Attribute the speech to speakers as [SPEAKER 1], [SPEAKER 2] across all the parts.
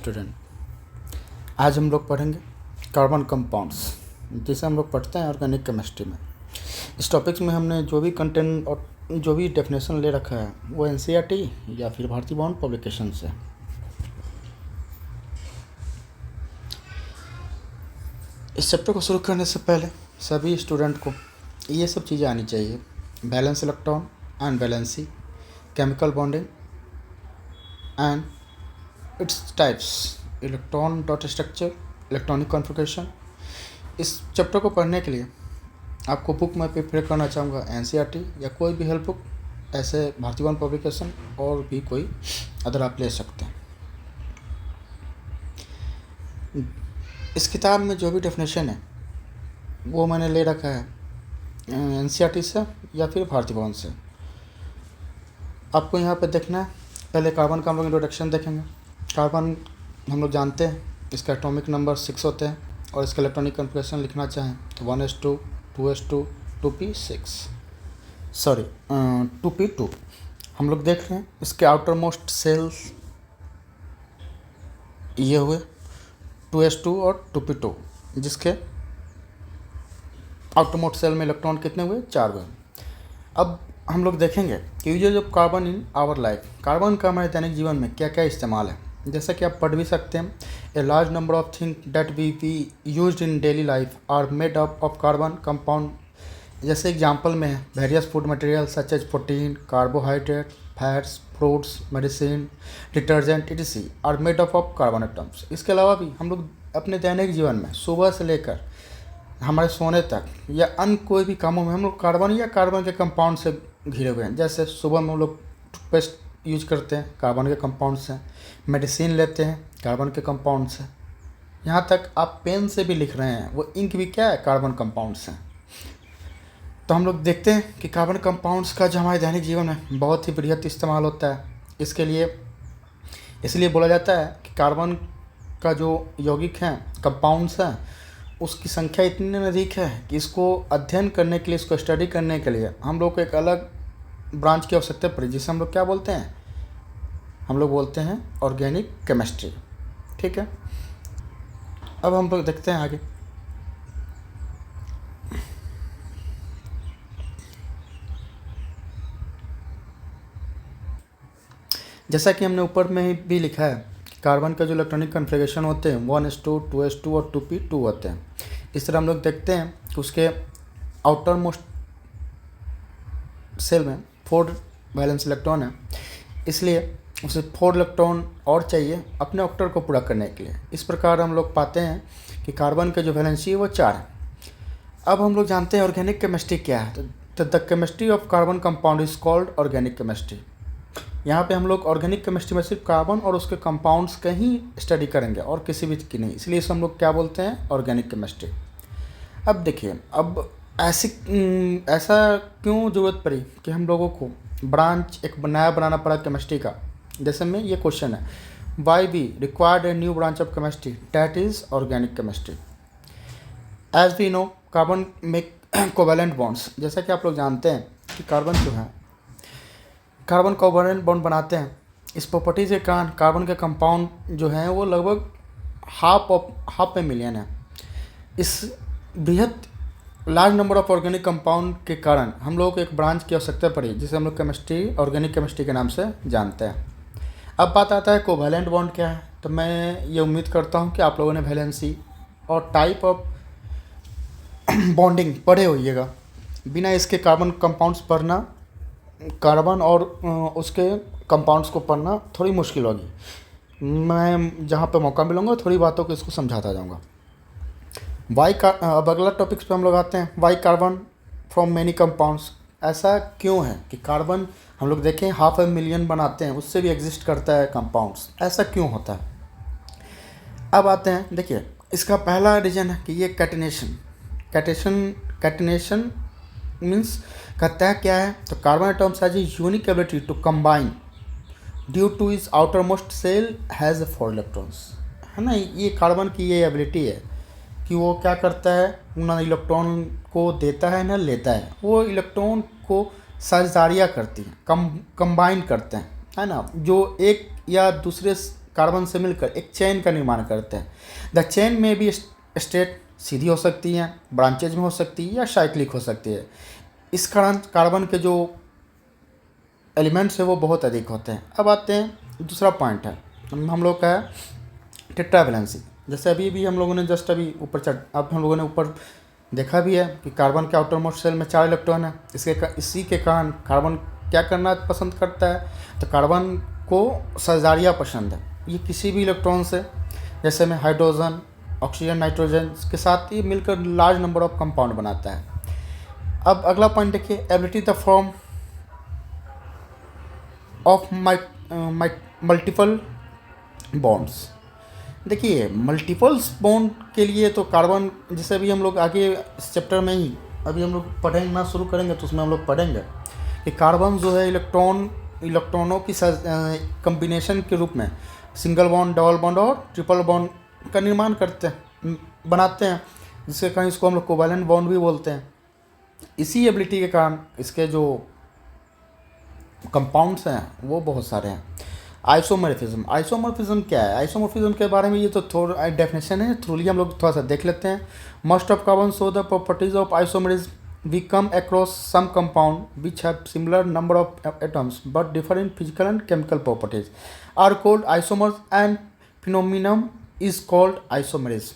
[SPEAKER 1] Student, आज हम लोग पढ़ेंगे कार्बन कंपाउंड्स, जिसे हम लोग पढ़ते हैं ऑर्गेनिक केमिस्ट्री में। इस टॉपिक्स में हमने जो भी कंटेंट और जो भी डेफिनेशन ले रखा है वो एनसीईआरटी या फिर भारतीय बाउंड पब्लिकेशन से। इस चैप्टर को शुरू करने से पहले सभी स्टूडेंट को ये सब चीज़ें आनी चाहिए: balance electron, unbalancy, chemical bonding and its types, electron dot structure, electronic configuration. इस चैप्टर को पढ़ने के लिए आपको बुक मैं प्रेफर करना चाहूँगा एनसीईआरटी या कोई भी हेल्प बुक, ऐसे भारतीय बाउंड पब्लिकेशन और भी कोई अदर आप ले सकते हैं। इस किताब में जो भी डेफिनेशन है वो मैंने ले रखा है एनसीईआरटी से या फिर भारतीय बाउंड से। आपको यहाँ पे देखना है, पहले कार्बन का हम लोग इंट्रोडक्शन देखेंगे। कार्बन हम लोग जानते हैं इसका एटॉमिक नंबर 6 होते हैं और इसका इलेक्ट्रॉनिक कॉन्फ़िगरेशन लिखना चाहें तो 1s2 2s2 2p6 sorry 2p2। हम लोग देख रहे हैं इसके आउटर मोस्ट सेल्स ये हुए 2s2 और 2p2, जिसके आउटर मोस्ट सेल में इलेक्ट्रॉन कितने हुए? 4 हुए। अब हम लोग देखेंगे कि uses of carbon in our life, carbon का हमारे दैनिक जीवन में क्या क्या इस्तेमाल है। जैसा कि आप पढ़ भी सकते हैं, a large number of thing that we used in daily life are made up of carbon compound. जैसे एग्जांपल में है various food material such as protein, carbohydrate, fats, fruits, medicine, detergent etc are made up of carbon atoms. इसके अलावा भी हम लोग अपने दैनिक जीवन में सुबह से लेकर हमारे सोने तक या अन्य कोई भी कामों में हम लोग कार्बन या कार्बन के कंपाउंड से घिरे हुए हैं। जैसे सुबह में हम लोग टूथपेस्ट यूज करते हैं, कार्बन के कंपाउंड से, मेडिसिन लेते हैं कार्बन के कंपाउंड से, यहाँ तक आप पेन से भी लिख रहे हैं वो इंक भी क्या है? कार्बन कंपाउंड से। तो हम लोग देखते हैं कि कार्बन कंपाउंड्स का जो हमारे दैनिक जीवन में बहुत ही बृहत इस्तेमाल होता है। इसके लिए इसलिए बोला जाता है कि कार्बन का जो यौगिक हैं, कंपाउंड्स हैं, उसकी संख्या इतनी अधिक है कि इसको अध्ययन करने के लिए, इसको स्टडी करने के लिए हम लोग को एक अलग ब्रांच की आवश्यकता पड़ी, जिसे हम लोग क्या बोलते हैं? हम लोग बोलते हैं ऑर्गेनिक केमिस्ट्री। ठीक है, अब हम लोग देखते हैं आगे। जैसा कि हमने ऊपर में ही भी लिखा है, कार्बन का जो इलेक्ट्रॉनिक कॉन्फ़िगरेशन होते हैं 1s2 2s2 और 2p2 होते हैं। इस तरह हम लोग देखते हैं कि उसके आउटर मोस्ट सेल में 4 वैलेंस इलेक्ट्रॉन है, इसलिए उसे 4 इलेक्ट्रॉन और चाहिए अपने ऑक्टेट को पूरा करने के लिए। इस प्रकार हम लोग पाते हैं कि कार्बन के जो वैलेंसी है वो 4 है। अब हम लोग जानते हैं ऑर्गेनिक केमिस्ट्री क्या है। तो the chemistry of carbon compound is called organic chemistry. यहाँ पे हम लोग ऑर्गेनिक केमिस्ट्री में सिर्फ कार्बन और उसके कंपाउंड्स का ही स्टडी करेंगे और किसी भी की नहीं, इसलिए इसे हम लोग क्या बोलते हैं? Organic chemistry. अब देखिए, अब ऐसा क्यों ज़रूरत पड़ी कि हम लोगों को ब्रांच एक नया बनाना पड़ा केमिस्ट्री का। जैसे में ये क्वेश्चन है, why we required a new branch of chemistry that is organic chemistry. As we know carbon make covalent bonds. जैसा कि आप लोग जानते हैं कि कार्बन जो है, कार्बन कोवैलेंट बॉन्ड बनाते हैं। इस प्रॉपर्टी के कारण कार्बन के कंपाउंड जो हैं वो लगभग हाफ ए मिलियन है। इस बृहत large number of organic compound के कारण हम लोगों को एक ब्रांच की आवश्यकता पड़ी, जिसे हम लोग केमिस्ट्री, ऑर्गेनिक केमिस्ट्री के नाम से जानते हैं। अब बात आता है कोवैलेंट बॉन्ड क्या है। तो मैं ये उम्मीद करता हूँ कि आप लोगों ने वैलेंसी और टाइप ऑफ बॉन्डिंग पढ़े होइएगा। बिना इसके कार्बन कंपाउंड्स पढ़ना, कार्बन और उसके कंपाउंड्स को पढ़ना थोड़ी मुश्किल होगी। मैं जहाँ पे मौका मिलूँगा थोड़ी बातों को इसको समझाता जाऊँगा। अब अगला टॉपिक्स पे हम लोग आते हैं, why carbon from many compounds. ऐसा क्यों है कि कार्बन हम लोग देखें हाफ ए मिलियन बनाते हैं, उससे भी एग्जिस्ट करता है कंपाउंड्स, ऐसा क्यों होता है? अब आते हैं, देखिए इसका पहला रीज़न है कि ये कैटिनेशन मीन्स कहता है क्या है? तो carbon atoms has a unique ability to combine due to is outermost shell has 4 electrons, है ना। ये कार्बन की ये एबिलिटी है कि वो क्या करता है, ना इलेक्ट्रॉन को देता है ना लेता है, वो इलेक्ट्रॉन को साझेदारियाँ करती हैं, कंबाइन करते हैं, है ना। जो एक या दूसरे कार्बन से मिलकर एक चेन का निर्माण करते हैं। द चेन में भी स्टेट सीधी हो सकती है, ब्रांचेज में हो सकती है या साइक्लिक हो सकती है। इस कारण कार्बन के जो एलिमेंट्स है वो बहुत अधिक होते हैं। अब आते हैं दूसरा पॉइंट है हम लोग का है टेट्रावैलेंसी। जैसे अभी भी हम लोगों ने जस्ट अभी अब हम लोगों ने ऊपर देखा भी है कि कार्बन के आउटरमोस्ट शेल में 4 इलेक्ट्रॉन है। इसी के कारण कार्बन क्या करना पसंद करता है, तो कार्बन को सजारिया पसंद है। ये किसी भी इलेक्ट्रॉन से, जैसे में हाइड्रोजन, ऑक्सीजन, नाइट्रोजन के साथ ये मिलकर लार्ज नंबर ऑफ कंपाउंड बनाता है। अब अगला पॉइंट देखिए, ability the form of multiple bonds. देखिए मल्टीपल्स बॉन्ड के लिए तो कार्बन, जैसे अभी हम लोग आगे इस चैप्टर में ही अभी हम लोग पढ़ना शुरू करेंगे तो उसमें हम लोग पढ़ेंगे कि कार्बन जो है इलेक्ट्रॉनों की कम्बिनेशन के रूप में सिंगल बॉन्ड, डबल बॉन्ड और ट्रिपल बॉन्ड का निर्माण बनाते हैं, जिसके कारण इसको हम लोग कोवैलेंट बॉन्ड भी बोलते हैं। इसी एबिलिटी के कारण इसके जो कंपाउंड्स हैं वो बहुत सारे हैं। आइसोमॉर्फिज्म क्या है? आइसोमॉर्फिज्म के बारे में ये तो थोड़ा डेफिनेशन है, थ्रूली हम लोग थोड़ा सा देख लेते हैं। Most of carbon show the properties of isomerism. We come across some compound which have similar number of atoms but differ in physical and chemical properties are called isomers and phenomenon is called isomerism.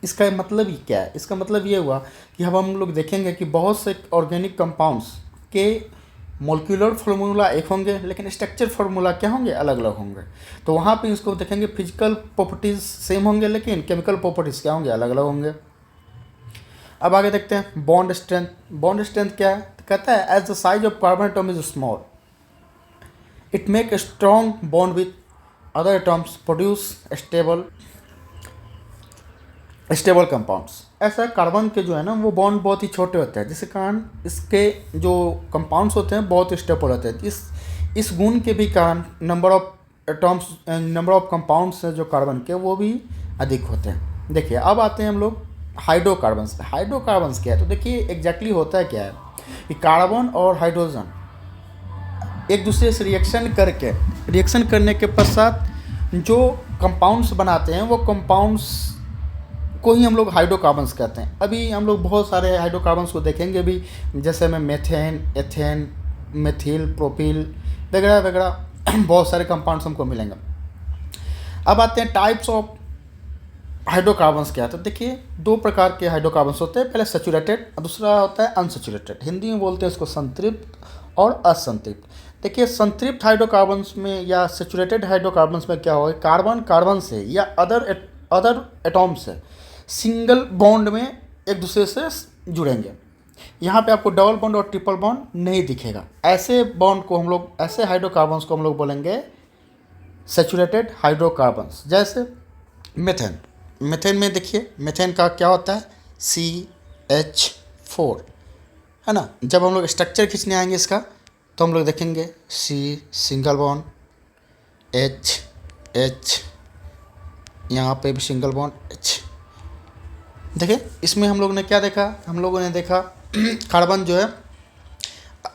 [SPEAKER 1] इसका मतलब ही क्या है? इसका मतलब ये हुआ कि अब हम लोग देखेंगे कि बहुत से ऑर्गेनिक कंपाउंड्स के मोलिकुलर फार्मूला एक होंगे लेकिन स्ट्रक्चर फार्मूला क्या होंगे? अलग अलग होंगे। तो वहाँ पे इसको देखेंगे फिजिकल प्रॉपर्टीज़ सेम होंगे लेकिन केमिकल प्रॉपर्टीज़ क्या होंगे? अलग अलग होंगे। अब आगे देखते हैं बॉन्ड स्ट्रेंथ। बॉन्ड स्ट्रेंथ क्या है? तो कहता है as the size of carbon atom is small it make a strong bond with other atoms produce stable compounds. ऐसा कार्बन के जो है ना वो बॉन्ड बहुत ही छोटे होते हैं, जिसके कारण इसके जो कंपाउंड्स होते हैं बहुत स्टेबल होते हैं। इस गुण के भी कारण नंबर ऑफ कंपाउंड्स जो कार्बन के वो भी अधिक होते हैं। देखिए अब आते हैं हम लोग हाइड्रोकार्बन्स। हाइड्रोकार्बन्स क्या है? तो देखिए एग्जैक्टली होता है क्या है कि कार्बन और हाइड्रोजन एक दूसरे से रिएक्शन करने के पश्चात जो कंपाउंड्स बनाते हैं वो कंपाउंड्स को ही हम लोग हाइड्रोकार्बन्स कहते हैं। अभी हम लोग बहुत सारे हाइड्रोकार्बन्स को देखेंगे भी, जैसे में मेथेन, एथेन, मेथिल, प्रोपिल वगैरह वगैरह बहुत सारे कंपाउंड्स हमको मिलेंगे। अब आते हैं टाइप्स ऑफ हाइड्रोकार्बन्स क्या है? तो देखिए 2 प्रकार के हाइड्रोकार्बन्स होते हैं, पहले सैचुरेटेड और दूसरा होता है अनसैचुरेटेड। हिंदी में बोलते हैं इसको संतृप्त और असंतृप्त। देखिए संतृप्त हाइड्रोकार्बन्स में या सैचुरेटेड हाइड्रोकार्बन्स में क्या होगा, कार्बन से या अदर एटॉम से सिंगल बॉन्ड में एक दूसरे से जुड़ेंगे। यहाँ पे आपको डबल बॉन्ड और ट्रिपल बॉन्ड नहीं दिखेगा। ऐसे हाइड्रोकार्बन्स को हम लोग बोलेंगे सैचुरेटेड हाइड्रोकार्बन्स। जैसे मेथेन में देखिए मेथेन का क्या होता है? CH4 है ना। जब हम लोग स्ट्रक्चर खींचने आएंगे इसका तो हम लोग देखेंगे C सिंगल बॉन्ड, H यहाँ पे भी सिंगल बॉन्ड H। देखिए इसमें हम लोगों ने क्या देखा? हम लोगों ने देखा कार्बन जो है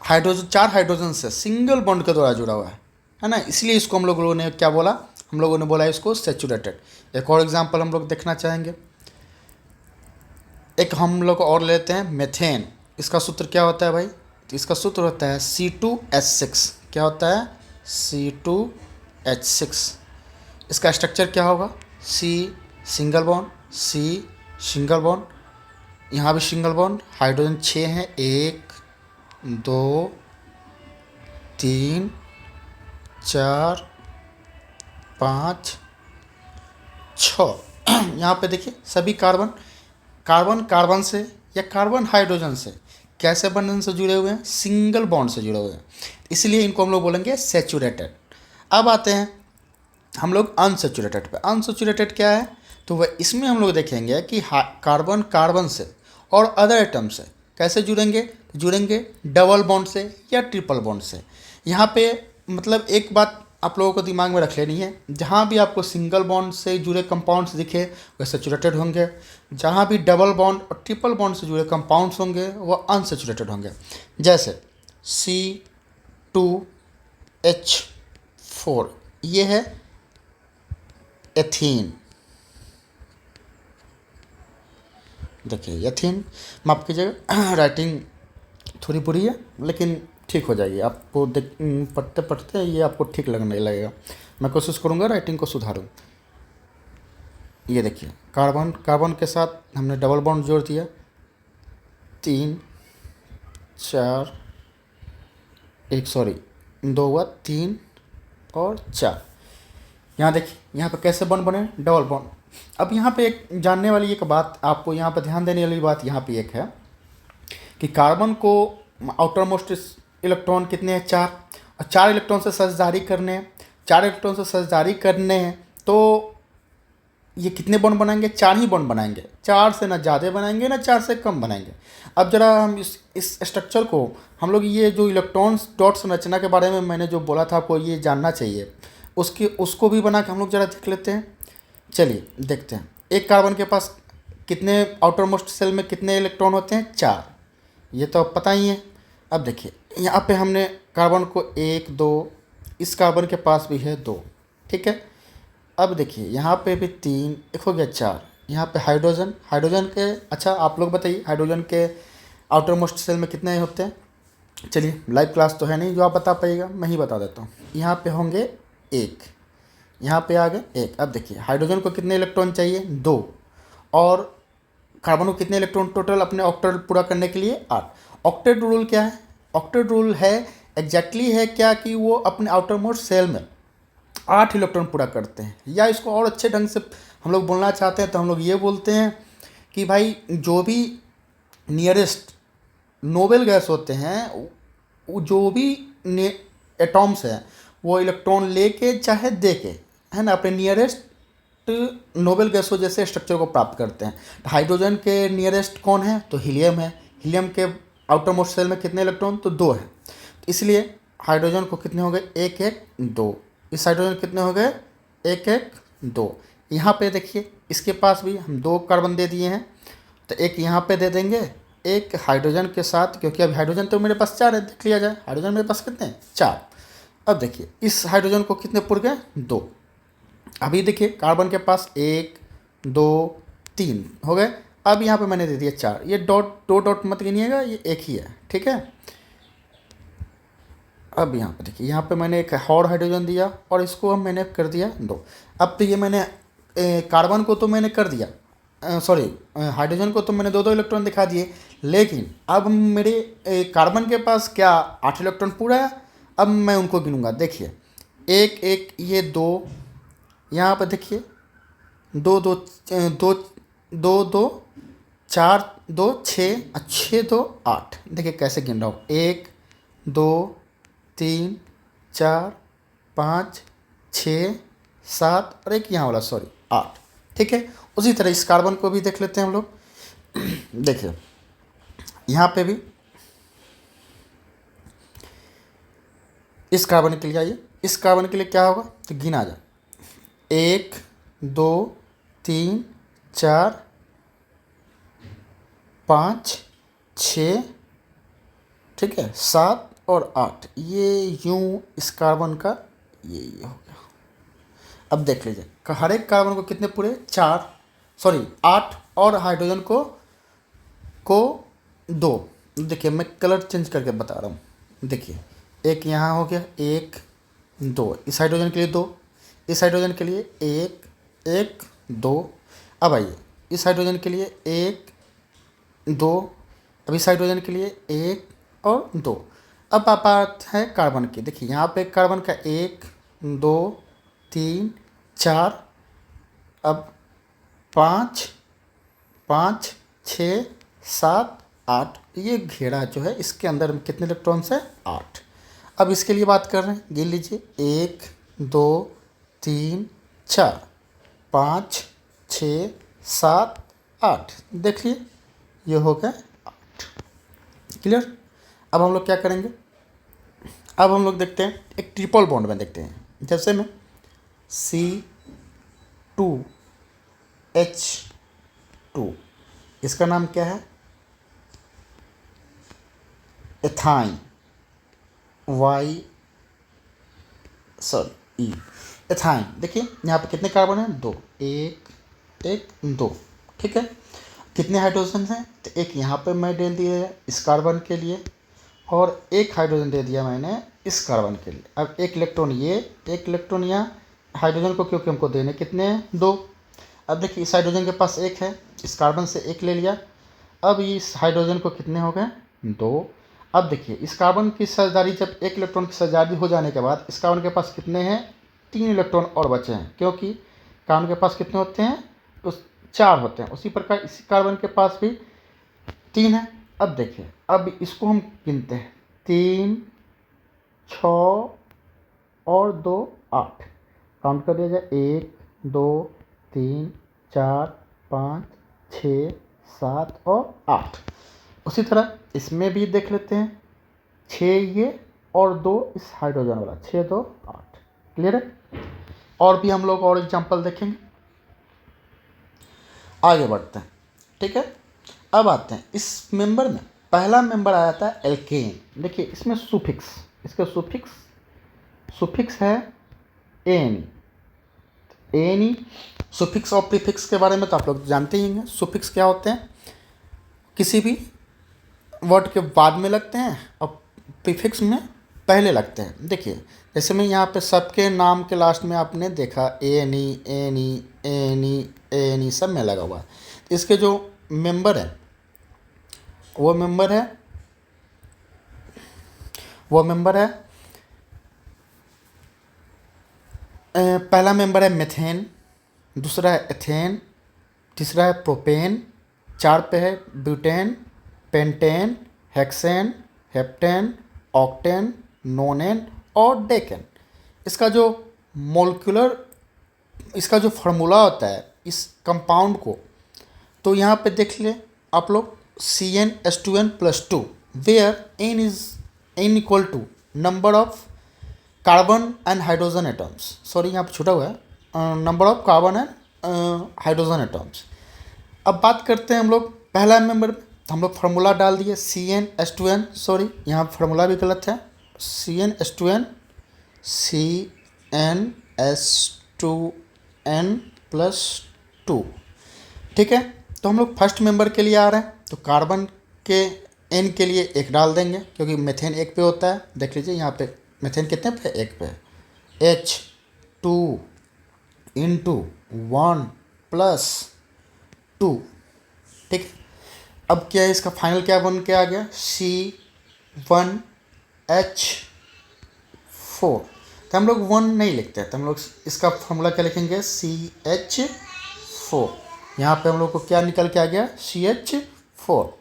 [SPEAKER 1] 4 हाइड्रोजन से सिंगल बॉन्ड के द्वारा जुड़ा हुआ है ना। इसलिए इसको हम लोगों ने क्या बोला? हम लोगों ने बोला इसको सैचुरेटेड। एक और एग्जांपल हम लोग देखना चाहेंगे। एक हम लोग और लेते हैं मेथेन। इसका सूत्र क्या होता है भाई? तो इसका सूत्र होता है C2H6। क्या होता है? C2H6। इसका स्ट्रक्चर क्या होगा? C single bond, C single bond, यहाँ भी सिंगल बॉन्ड, हाइड्रोजन 6 हैं, 1 2 3 4 5 6। यहाँ पे देखिए सभी कार्बन से या कार्बन हाइड्रोजन से कैसे बंधन से जुड़े हुए हैं? सिंगल बॉन्ड से जुड़े हुए हैं, इसलिए इनको हम लोग बोलेंगे सैचुरेटेड। अब आते हैं हम लोग अनसैचुरेटेड पे। अनसैचुरेटेड क्या है? तो वह इसमें हम लोग देखेंगे कि कार्बन से और अदर एटम से कैसे जुड़ेंगे डबल बॉन्ड से या ट्रिपल बॉन्ड से। यहाँ पे मतलब एक बात आप लोगों को दिमाग में रख लेनी है, जहाँ भी आपको सिंगल बॉन्ड से जुड़े कंपाउंड्स दिखे वह सैचुरेटेड होंगे, जहाँ भी डबल बॉन्ड और ट्रिपल बॉन्ड से जुड़े कंपाउंड्स होंगे वह अनसैचुरेटेड होंगे। जैसे C2H4 ये है एथीन। देखिए एथीन, माफ़ कीजिएगा राइटिंग थोड़ी बुरी है लेकिन ठीक हो जाएगी। आपको पढ़ते पढ़ते ये आपको ठीक लगने लगेगा। मैं कोशिश करूँगा राइटिंग को सुधारूँ। ये देखिए कार्बन, कार्बन के साथ हमने डबल बॉन्ड जोड़ दिया, 3 4, एक सॉरी 2 हुआ, 3 और 4। यहाँ देखिए यहाँ पे कैसे बॉन्ड बने, डबल बॉन्ड। अब यहाँ पे एक जानने वाली एक बात, आपको यहाँ पे ध्यान देने वाली बात यहाँ पे एक है कि कार्बन को आउटर मोस्ट इलेक्ट्रॉन कितने हैं, 4, और 4 इलेक्ट्रॉन से साझेदारी करने हैं। 4 इलेक्ट्रॉन से साझेदारी करने हैं तो ये कितने बॉन्ड बनाएंगे, 4 ही बॉन्ड बनाएंगे। 4 से ना ज़्यादा बनाएंगे ना 4 से कम बनाएंगे। अब जरा हम इस स्ट्रक्चर को हम लोग, ये जो इलेक्ट्रॉन्स डॉट संरचना के बारे में मैंने जो बोला था आपको ये जानना चाहिए, उसको भी बना के हम लोग ज़रा देख लेते हैं। चलिए देखते हैं। एक कार्बन के पास कितने, आउटर मोस्ट सेल में कितने इलेक्ट्रॉन होते हैं, 4। ये तो अब पता ही है। अब देखिए यहाँ पे हमने कार्बन को 1 2, इस कार्बन के पास भी है 2, ठीक है। अब देखिए यहाँ पे भी 3, एक हो गया 4। यहाँ पे हाइड्रोजन, हाइड्रोजन के, अच्छा आप लोग बताइए हाइड्रोजन के आउटर मोस्ट सेल में कितने होते हैं। चलिए लाइव क्लास तो है नहीं जो आप बता पाइएगा, मैं ही बता देता हूँ। यहाँ पे होंगे 1, यहाँ पे आ गए 1। अब देखिए हाइड्रोजन को कितने इलेक्ट्रॉन चाहिए, 2, और कार्बन को कितने इलेक्ट्रॉन टोटल अपने ऑक्टेट पूरा करने के लिए, 8। ऑक्टेट रूल क्या है, ऑक्टेट रूल है एग्जैक्टली है क्या कि वो अपने आउटर मोस्ट सेल में 8 इलेक्ट्रॉन पूरा करते हैं। या इसको और अच्छे ढंग से हम लोग बोलना चाहते हैं तो हम लोग ये बोलते हैं कि भाई जो भी नियरेस्ट नोबेल गैस होते हैं, जो भी एटॉम्स हैं वो इलेक्ट्रॉन लेके चाहे दे के, है ना, अपने नियरेस्ट नोबेल गैसों जैसे स्ट्रक्चर को प्राप्त करते हैं। हाइड्रोजन के नियरेस्ट कौन है, तो हीलियम है। हीलियम के आउटर मोस्ट सेल में कितने इलेक्ट्रॉन, तो 2 है। इसलिए हाइड्रोजन को कितने हो गए, 1 1 2। इस हाइड्रोजन कितने हो गए, 1 1 2। यहाँ पे देखिए इसके पास भी हम 2 कार्बन दे दिए हैं, तो एक यहाँ पे दे देंगे, एक हाइड्रोजन के साथ, क्योंकि अभी हाइड्रोजन तो मेरे पास 4 है, देख लिया जाए हाइड्रोजन मेरे पास कितने हैं, 4। अब देखिए इस हाइड्रोजन को कितने पुर गए, 2। अभी देखिए कार्बन के पास 1 2 3 हो गए। अब यहाँ पे मैंने दे दिया 4। ये डॉट मत गिनिएगा, ये एक ही है, ठीक है। अब यहाँ पे देखिए यहाँ पे मैंने एक और हाइड्रोजन दिया और इसको मैंने कर दिया 2। अब तो ये मैंने कार्बन को तो मैंने कर दिया, सॉरी हाइड्रोजन को तो मैंने 2 2 इलेक्ट्रॉन दिखा दिए, लेकिन अब मेरे कार्बन के पास क्या 8 इलेक्ट्रॉन पूरा है। अब मैं उनको गिनूंगा, देखिए 1 1, ये 2, यहाँ पर देखिए 2 2 2 2 2 4 2 6, 6 2 8। देखिए कैसे गिन रहा हूँ, 1 2 3 4 5 6 7 और एक यहाँ वाला सॉरी 8, ठीक है। उसी तरह इस कार्बन को भी देख लेते हैं हम लोग। देखिए यहाँ पे भी इस कार्बन के लिए आइए, इस कार्बन के लिए क्या होगा, तो गिना जाए 1 2 3 4 5 6, ठीक है, 7 और 8। ये यूं इस कार्बन का ये हो गया। अब देख लीजिए हर एक कार्बन को कितने पूरे, 4 सॉरी 8, और हाइड्रोजन को 2। देखिए मैं कलर चेंज करके बता रहा हूँ। देखिए एक यहाँ हो गया 1 2, इस हाइड्रोजन के लिए 2, इस हाइड्रोजन के लिए 1 1 2। अब आइए इस हाइड्रोजन के लिए 1 2, अब इस हाइड्रोजन के लिए 1 और 2। अब बात है कार्बन की, देखिए यहाँ पे कार्बन का 1 2 3 4, अब 5 5 6 7 8। ये घेरा जो है इसके अंदर कितने इलेक्ट्रॉन्स है, 8। अब इसके लिए बात कर रहे हैं, गिन लीजिए 1 2 3 4 5 6 7 8। देख लिए ये हो गया 8, क्लियर। अब हम लोग क्या करेंगे, अब हम लोग देखते हैं एक ट्रिपल बॉन्ड में देखते हैं। जैसे में C2H2, इसका नाम क्या है, ethyne, Y sorry E। Ethyne, देखिए यहाँ पे कितने कार्बन हैं, 2, 1 1 2, ठीक है। कितने हाइड्रोजन हैं, तो एक यहाँ पे मैं दे दिया है इस कार्बन के लिए, और एक हाइड्रोजन दे दिया मैंने इस कार्बन के लिए। अब एक इलेक्ट्रॉन ये, एक इलेक्ट्रॉन यहाँ, हाइड्रोजन को क्योंकि हमको देने कितने हैं, 2। अब देखिए इस हाइड्रोजन के पास एक है, इस कार्बन से एक ले लिया। अब इस हाइड्रोजन को कितने हो गए, 2। अब देखिए इस कार्बन की साझेदारी, जब एक इलेक्ट्रॉन की साझेदारी हो जाने के बाद इस कार्बन के पास कितने हैं, 3 इलेक्ट्रॉन और बचे हैं, क्योंकि कार्बन के पास कितने होते हैं, उस 4 होते हैं। उसी प्रकार इसी कार्बन के पास भी 3 है। अब देखिए अब इसको हम गिनते हैं, 3 6 और 2 8, काउंट कर दिया जाए, 1 2 3 4 5 6 7 और 8। उसी तरह इसमें भी देख लेते हैं, 6 ये और 2 इस हाइड्रोजन वाला, 6 2 8, क्लियर है। और भी हम लोग और एग्जांपल देखेंगे, आगे बढ़ते हैं, ठीक है। अब आते हैं इस मेंबर में, पहला मेंबर आ जाता है एल्केन। देखिए इसमें सुफिक्स, इसका सुफिक्स है एन, एनी। सुफिक्स और प्रीफिक्स के बारे में तो आप लोग जानते ही हैं। सुफिक्स क्या होते हैं, किसी भी वर्ड के बाद में लगते हैं और प्रीफिक्स में पहले लगते हैं। देखिए जैसे मैं यहाँ पे सबके नाम के लास्ट में आपने देखा एनी एनी एनी एनी सब में लगा हुआ है। तो इसके जो मेंबर है वो मेंबर है पहला मेंबर है मेथेन, दूसरा है एथेन, तीसरा है प्रोपेन, 4 पे है butane, pentane, hexane, heptane, octane, नोनेन और डेकेन। इसका जो मोलिकुलर, इसका जो फार्मूला होता है इस कंपाउंड को, तो यहाँ पे देख ले आप लोग, CnH2n+2, where n equal to number of carbon and hydrogen atoms, sorry यहाँ पे छूटा हुआ है, number of carbon and hydrogen atoms. अब बात करते हैं हम लोग पहला मेंबर में, हम लोग फार्मूला डाल दिए CnH2n, सॉरी यहाँ फार्मूला भी गलत है, CnH2n CnH2n+2, ठीक है। तो हम लोग फर्स्ट मेंबर के लिए आ रहे हैं, तो कार्बन के एन के लिए 1 डाल देंगे, क्योंकि मेथेन 1 पे होता है। देख लीजिए यहाँ पे मेथेन कितने पे, 1 पे, H2 इंटू 1+2, ठीक। अब क्या है, इसका फाइनल क्या बन के आ गया, C1H4। तो हम लोग 1 नहीं लिखते हैं, तो हम लोग इसका फॉर्मूला क्या लिखेंगे, CH4। यहाँ पे हम लोग को क्या निकल के आ गया, CH4।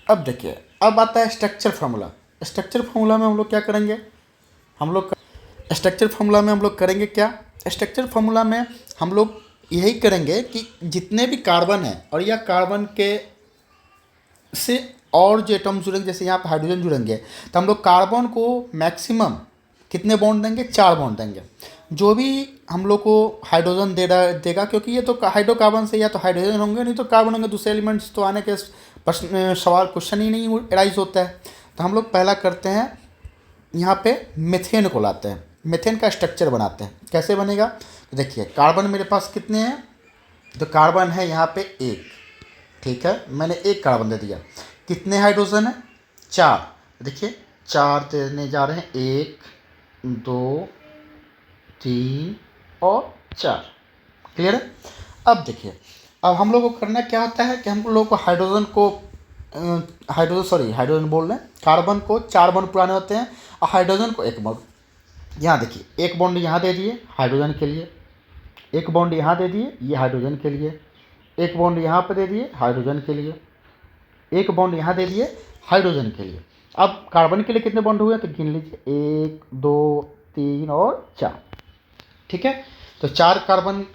[SPEAKER 1] अब देखिए अब आता है स्ट्रक्चर फार्मूला। स्ट्रक्चर फार्मूला में हम लोग क्या करेंगे, स्ट्रक्चर फार्मूला में हम लोग करेंगे क्या, स्ट्रक्चर फार्मूला में हम लोग यही करेंगे कि जितने भी कार्बन हैं और या कार्बन के से और जो एटम जुड़ेंगे, जैसे यहाँ पर हाइड्रोजन जुड़ेंगे, तो हम लोग कार्बन को मैक्सिमम कितने बॉन्ड देंगे, 4 बॉन्ड देंगे। जो भी हम लोग को हाइड्रोजन देगा, क्योंकि ये तो हाइड्रोकार्बन से या तो हाइड्रोजन होंगे, नहीं तो कार्बन होंगे, दूसरे एलिमेंट्स तो आने के सवाल क्वेश्चन ही नहीं एराइज होता है। तो हम लोग पहला करते हैं, यहाँ पे मेथेन को लाते हैं, मेथेन का स्ट्रक्चर बनाते हैं। कैसे बनेगा, तो देखिए कार्बन मेरे पास कितने हैं, तो कार्बन है यहाँ पे 1, ठीक है, मैंने 1 कार्बन दे दिया। कितने हाइड्रोजन है, 4, देखिए 4 देने जा रहे हैं, 1 2 3 और 4, क्लियर है। अब देखिए अब हम लोग को करना क्या होता है कि हम लोग को हाइड्रोजन बोल रहे हैं, कार्बन को 4 बॉन्ड पुराने होते हैं और हाइड्रोजन को 1 बॉन्ड। यहाँ देखिए 1 बॉन्ड यहाँ दे दिए हाइड्रोजन के लिए, 1 बॉन्ड यहाँ दे दिए ये हाइड्रोजन के लिए, 1 बॉन्ड यहाँ पर दे दिए हाइड्रोजन के लिए, 1 बॉन्ड यहाँ दे दिए हाइड्रोजन के लिए। अब कार्बन के लिए कितने बॉन्ड हुए तो गिन लीजिए, 1 2 3 और 4, ठीक है। तो 4 कार्बन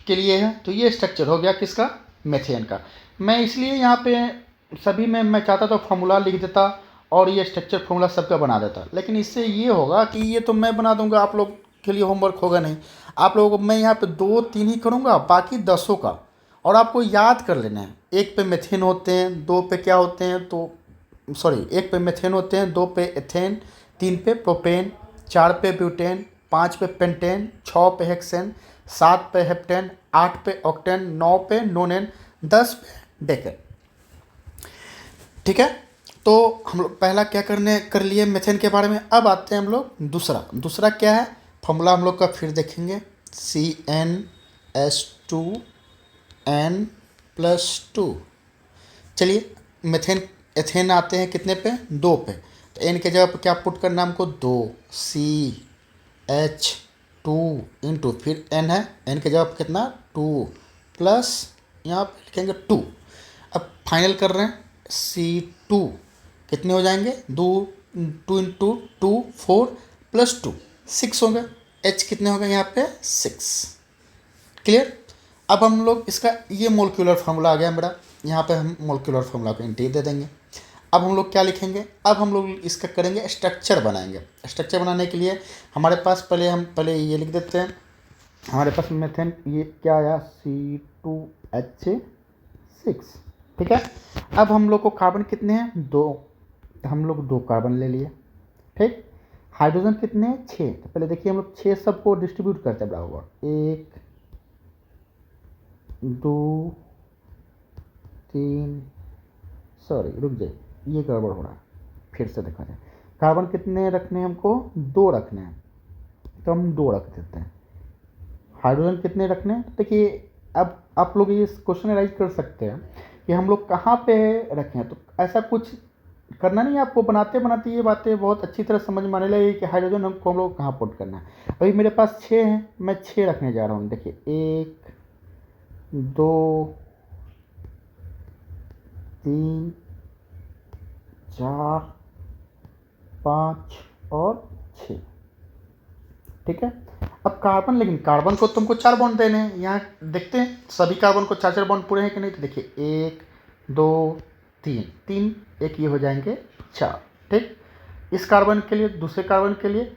[SPEAKER 1] के लिए है, तो ये स्ट्रक्चर हो गया किसका, मेथेन का। मैं इसलिए यहाँ पे सभी में मैं चाहता था फार्मूला लिख देता और ये स्ट्रक्चर फार्मूला सबका बना देता, लेकिन इससे ये होगा कि ये तो मैं बना दूंगा, आप लोग के लिए होमवर्क होगा नहीं। आप लोगों को मैं यहाँ पे 2 3 ही करूँगा, बाकी 10 का, और आपको याद कर लेना है। 1 पे मेथेन होते हैं, 2 पे क्या होते हैं, तो सॉरी 1 पे मेथेन होते हैं, 2 पे एथेन, 3 पे प्रोपेन, 4 पे ब्यूटेन, 5 पे पेंटेन, 6 पे हेक्सेन, 7 पे हेप्टेन, 8 पे ऑक्टेन, 9 पे नोनेन, 10 पे डेकेन। ठीक है, तो हम लोग पहला क्या कर लिए मेथेन के बारे में। अब आते हैं हम लोग दूसरा क्या है फॉर्मूला हम लोग का फिर देखेंगे। CnH2n+2। चलिए मेथेन एथेन आते हैं कितने पे, 2 पे, तो एन के जगह पर क्या पुट करना हमको, 2 CH2 इंटू फिर एन है, एन के जगह पर कितना 2 प्लस यहाँ पे लिखेंगे 2। अब फाइनल कर रहे हैं C2 कितने हो जाएंगे, 2 इंटू 2 4 प्लस 2 6 हो गए। H कितने हो गए यहाँ पे 6। क्लियर। अब हम लोग इसका ये मोलिक्यूलर फार्मूला आ गया मेरा, यहाँ पे हम मोलिक्यूलर फार्मूला को इंटी दे देंगे। अब हम लोग क्या लिखेंगे, अब हम लोग इसका करेंगे स्ट्रक्चर बनाएंगे। स्ट्रक्चर बनाने के लिए हमारे पास पहले ये लिख देते हैं। हमारे पास मेथेन ये क्या आया C2H6। ठीक है, अब हम लोग को कार्बन कितने हैं 2, हम लोग 2 कार्बन ले लिए। ठीक, हाइड्रोजन कितने हैं 6, तो पहले देखिए हम लोग 6 सबको डिस्ट्रीब्यूट करते हैं बराबर, 1 2 3, सॉरी रुक जाइए ये गड़बड़ हो रहा है, फिर से देखा जाए। कार्बन कितने रखने हैं हमको 2 रखने हैं, तो हम 2 रख देते हैं। हाइड्रोजन कितने रखने हैं, देखिए अब आप लोग ये क्वेश्चन राइज कर सकते हैं कि हम लोग कहाँ पे रखें, तो ऐसा कुछ करना नहीं है आपको, बनाते बनाते ये बातें बहुत अच्छी तरह समझ में आने लगी कि हाइड्रोजन हमको हम लोग कहाँ पुट करना है। अभी मेरे पास 6 हैं, मैं 6 रखने जा रहा हूँ। देखिए 1 2 3 4 5 और 6। ठीक है, अब कार्बन, लेकिन कार्बन को तुमको 4 बॉन्ड देने हैं। यहाँ देखते हैं सभी कार्बन को 4 बॉन्ड पूरे हैं कि नहीं, तो देखिए 1 2 3 एक ये हो जाएंगे 4। ठीक, इस कार्बन के लिए, दूसरे कार्बन के लिए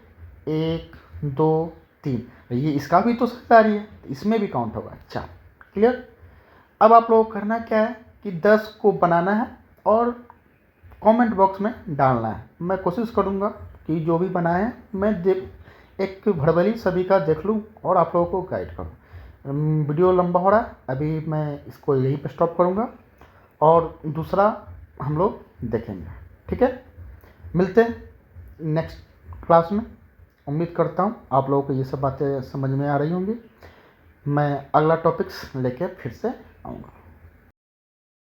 [SPEAKER 1] 1 2 3, ये इसका भी तो साझेदारी है, इसमें भी काउंट होगा 4। क्लियर। अब आप लोगों को करना क्या है कि 10 को बनाना है और कमेंट बॉक्स में डालना है। मैं कोशिश करूँगा कि जो भी बनाए हैं मैं एक भड़बली सभी का देख लूँ और आप लोगों को गाइड करूँ। वीडियो लंबा हो रहा है, अभी मैं इसको यहीं पे स्टॉप करूँगा और दूसरा हम लोग देखेंगे। ठीक है, मिलते हैं नेक्स्ट क्लास में। उम्मीद करता हूँ आप लोगों को ये सब बातें समझ में आ रही होंगी। मैं अगला टॉपिक्स लेके फिर से आऊँगा।